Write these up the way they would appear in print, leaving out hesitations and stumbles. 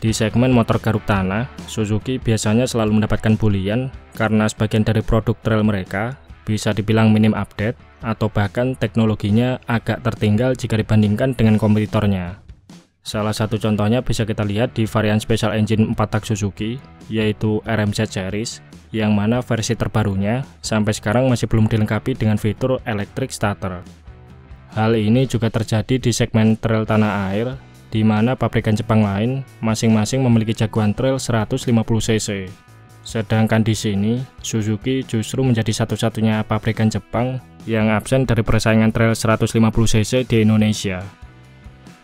Di segmen motor garuk tanah, Suzuki biasanya selalu mendapatkan bulian karena sebagian dari produk trail mereka bisa dibilang minim update atau bahkan teknologinya agak tertinggal jika dibandingkan dengan kompetitornya. Salah satu contohnya bisa kita lihat di varian special engine 4-tak Suzuki, yaitu RMZ Series, yang mana versi terbarunya sampai sekarang masih belum dilengkapi dengan fitur electric starter. Hal ini juga terjadi di segmen trail tanah air, di mana pabrikan Jepang lain masing-masing memiliki jagoan trail 150 cc. Sedangkan di sini, Suzuki justru menjadi satu-satunya pabrikan Jepang yang absen dari persaingan trail 150 cc di Indonesia.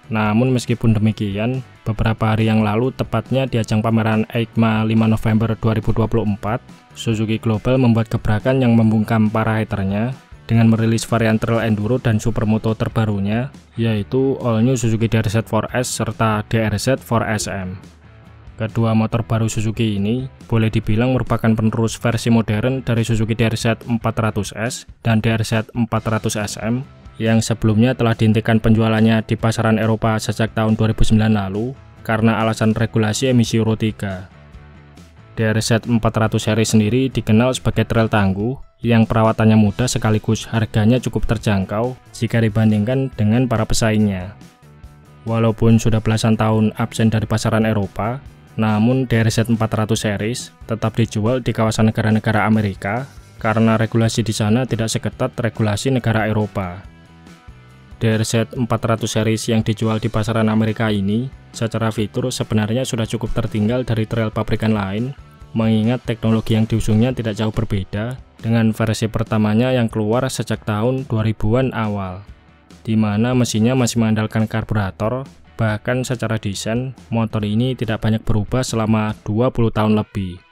Namun meskipun demikian, beberapa hari yang lalu, tepatnya di ajang pameran EICMA 5 November 2024, Suzuki Global membuat gebrakan yang membungkam para haternya dengan merilis varian Trail Enduro dan Supermoto terbarunya, yaitu All New Suzuki DRZ 4S serta DRZ 4SM. Kedua motor baru Suzuki ini boleh dibilang merupakan penerus versi modern dari Suzuki DRZ 400S dan DRZ 400SM yang sebelumnya telah dihentikan penjualannya di pasaran Eropa sejak tahun 2009 lalu karena alasan regulasi emisi Euro 3. DRZ 400 seri sendiri dikenal sebagai trail tangguh yang perawatannya mudah sekaligus harganya cukup terjangkau jika dibandingkan dengan para pesaingnya. Walaupun sudah belasan tahun absen dari pasaran Eropa, namun DRZ 400 series tetap dijual di kawasan negara-negara Amerika karena regulasi di sana tidak seketat regulasi negara Eropa. DRZ 400 series yang dijual di pasaran Amerika ini secara fitur sebenarnya sudah cukup tertinggal dari trail pabrikan lain, mengingat teknologi yang diusungnya tidak jauh berbeda dengan versi pertamanya yang keluar sejak tahun 2000-an awal, di mana mesinnya masih mengandalkan karburator. Bahkan secara desain, motor ini tidak banyak berubah selama 20 tahun lebih.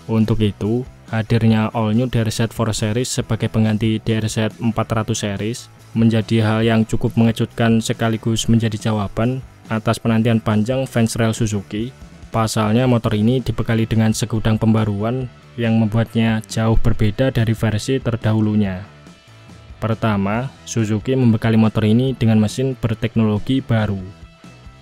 Untuk itu, hadirnya All New DRZ 4 Series sebagai pengganti DRZ 400 Series menjadi hal yang cukup mengejutkan sekaligus menjadi jawaban atas penantian panjang fans rel Suzuki. Pasalnya motor ini dibekali dengan segudang pembaruan yang membuatnya jauh berbeda dari versi terdahulunya. Pertama, Suzuki membekali motor ini dengan mesin berteknologi baru.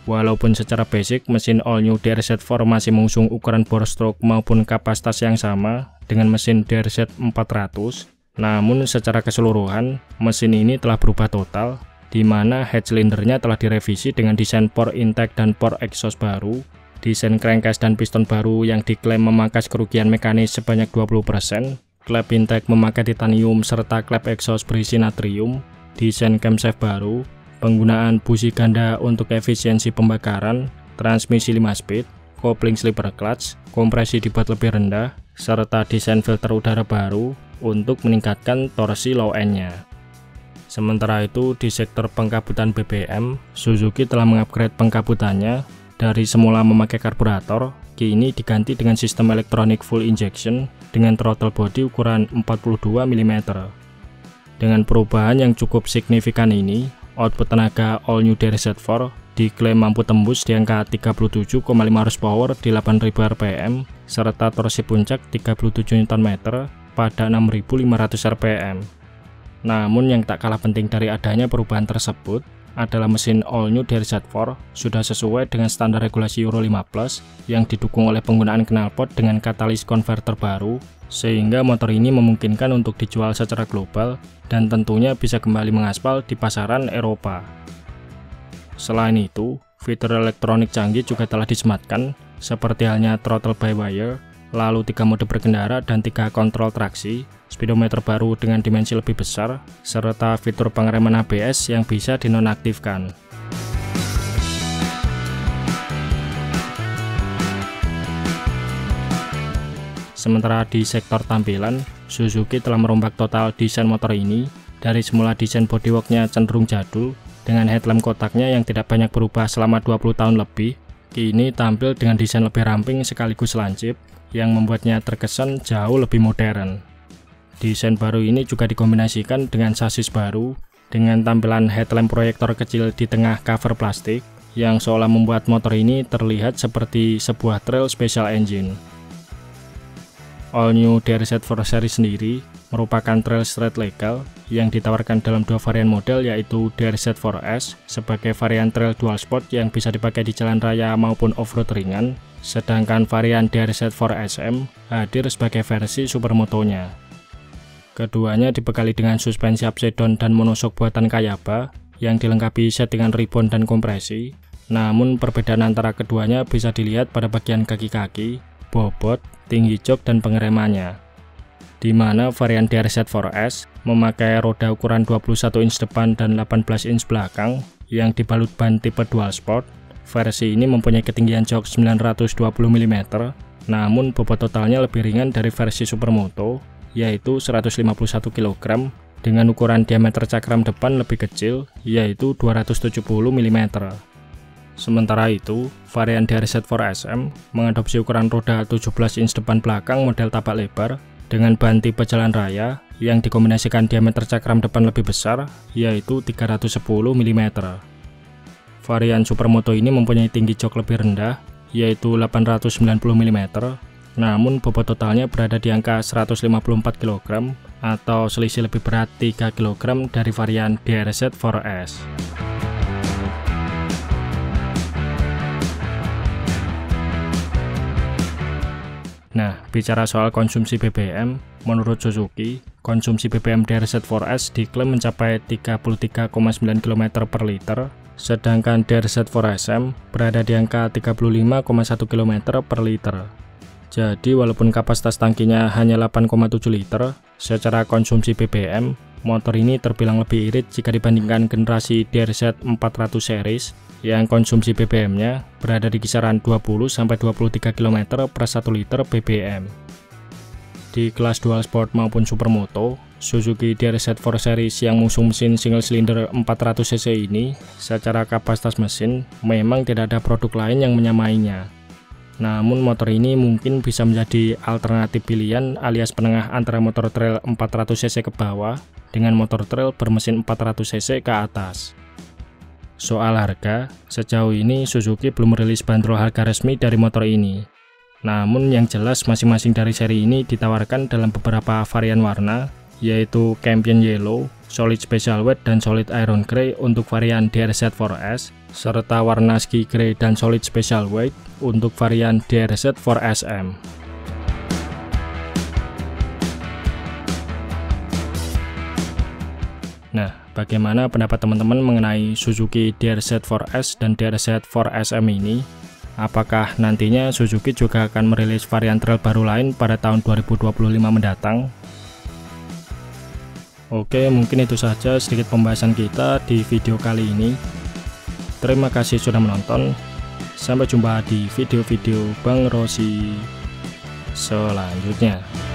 Walaupun secara basic mesin All New DRZ 4 masih mengusung ukuran bore stroke maupun kapasitas yang sama dengan mesin DRZ 400, namun secara keseluruhan mesin ini telah berubah total, di mana head cylindernya telah direvisi dengan desain pore intake dan pore exhaust baru, desain crankcase dan piston baru yang diklaim memangkas kerugian mekanis sebanyak 20%, klep intake memakai titanium serta klep exhaust berisi natrium, desain camshaft baru, penggunaan busi ganda untuk efisiensi pembakaran, transmisi 5 speed, kopling slipper clutch, kompresi dibuat lebih rendah, serta desain filter udara baru untuk meningkatkan torsi low end-nya. Sementara itu, di sektor pengkabutan BBM, Suzuki telah mengupgrade pengkabutannya dari semula memakai karburator, kini diganti dengan sistem elektronik full injection dengan throttle body ukuran 42 mm. Dengan perubahan yang cukup signifikan ini, output tenaga All New DRZ 4 diklaim mampu tembus di angka 37,5 horsepower di 8000 rpm serta torsi puncak 37 Nm pada 6500 rpm. Namun yang tak kalah penting dari adanya perubahan tersebut adalah mesin All New DRZ 4 sudah sesuai dengan standar regulasi Euro 5+ yang didukung oleh penggunaan knalpot dengan katalis konverter baru, sehingga motor ini memungkinkan untuk dijual secara global dan tentunya bisa kembali mengaspal di pasaran Eropa. Selain itu, fitur elektronik canggih juga telah disematkan, seperti halnya throttle by wire, lalu 3 mode berkendara dan 3 kontrol traksi, speedometer baru dengan dimensi lebih besar, serta fitur pengereman ABS yang bisa dinonaktifkan. Sementara di sektor tampilan, Suzuki telah merombak total desain motor ini dari semula desain bodyworknya cenderung jadul dengan headlamp kotaknya yang tidak banyak berubah selama 20 tahun lebih, kini tampil dengan desain lebih ramping sekaligus lancip yang membuatnya terkesan jauh lebih modern. Desain baru ini juga dikombinasikan dengan sasis baru dengan tampilan headlamp proyektor kecil di tengah cover plastik yang seolah membuat motor ini terlihat seperti sebuah trail special engine. All New DRZ 4 Series sendiri merupakan trail street legal yang ditawarkan dalam dua varian model, yaitu DRZ4S sebagai varian trail dual sport yang bisa dipakai di jalan raya maupun off-road ringan, sedangkan varian DRZ4SM hadir sebagai versi supermotonya. Keduanya dibekali dengan suspensi upside-down dan monoshock buatan Kayaba yang dilengkapi settingan ribbon dan kompresi. Namun perbedaan antara keduanya bisa dilihat pada bagian kaki-kaki, bobot, tinggi jok, dan pengeremannya, di mana varian DRZ4S memakai roda ukuran 21 inch depan dan 18 inch belakang yang dibalut ban tipe dual sport. Versi ini mempunyai ketinggian jok 920 mm, namun bobot totalnya lebih ringan dari versi supermoto, yaitu 151 kg, dengan ukuran diameter cakram depan lebih kecil, yaitu 270 mm. Sementara itu, varian DRZ4SM mengadopsi ukuran roda 17 inch depan belakang model tapak lebar dengan ban tipe jalan raya yang dikombinasikan diameter cakram depan lebih besar, yaitu 310 mm. Varian supermoto ini mempunyai tinggi jok lebih rendah, yaitu 890 mm, namun bobot totalnya berada di angka 154 kg atau selisih lebih berat 3 kg dari varian DRZ4S. Nah, bicara soal konsumsi BBM, menurut Suzuki, konsumsi BBM DRZ4S diklaim mencapai 33,9 km per liter, sedangkan DRZ4SM berada di angka 35,1 km per liter. Jadi walaupun kapasitas tangkinya hanya 8,7 liter, secara konsumsi BBM, motor ini terbilang lebih irit jika dibandingkan generasi DRZ400 series yang konsumsi BBM-nya berada di kisaran 20-23 km per 1 liter BBM. Di kelas dual sport maupun supermoto, Suzuki DRZ4 series yang mengusung mesin single silinder 400cc ini secara kapasitas mesin memang tidak ada produk lain yang menyamainya. Namun motor ini mungkin bisa menjadi alternatif pilihan alias penengah antara motor trail 400cc ke bawah dengan motor trail bermesin 400cc ke atas. Soal harga, sejauh ini Suzuki belum merilis bandrol harga resmi dari motor ini. Namun yang jelas masing-masing dari seri ini ditawarkan dalam beberapa varian warna, yaitu Champion Yellow, Solid Special White, dan Solid Iron Grey untuk varian DRZ4S, serta warna Ski Grey dan Solid Special White untuk varian DRZ4SM. Nah, bagaimana pendapat teman-teman mengenai Suzuki DRZ4S dan DRZ4SM ini? Apakah nantinya Suzuki juga akan merilis varian trail baru lain pada tahun 2025 mendatang? Oke, mungkin itu saja sedikit pembahasan kita di video kali ini. Terima kasih sudah menonton. Sampai jumpa di video-video Bang Rossi selanjutnya.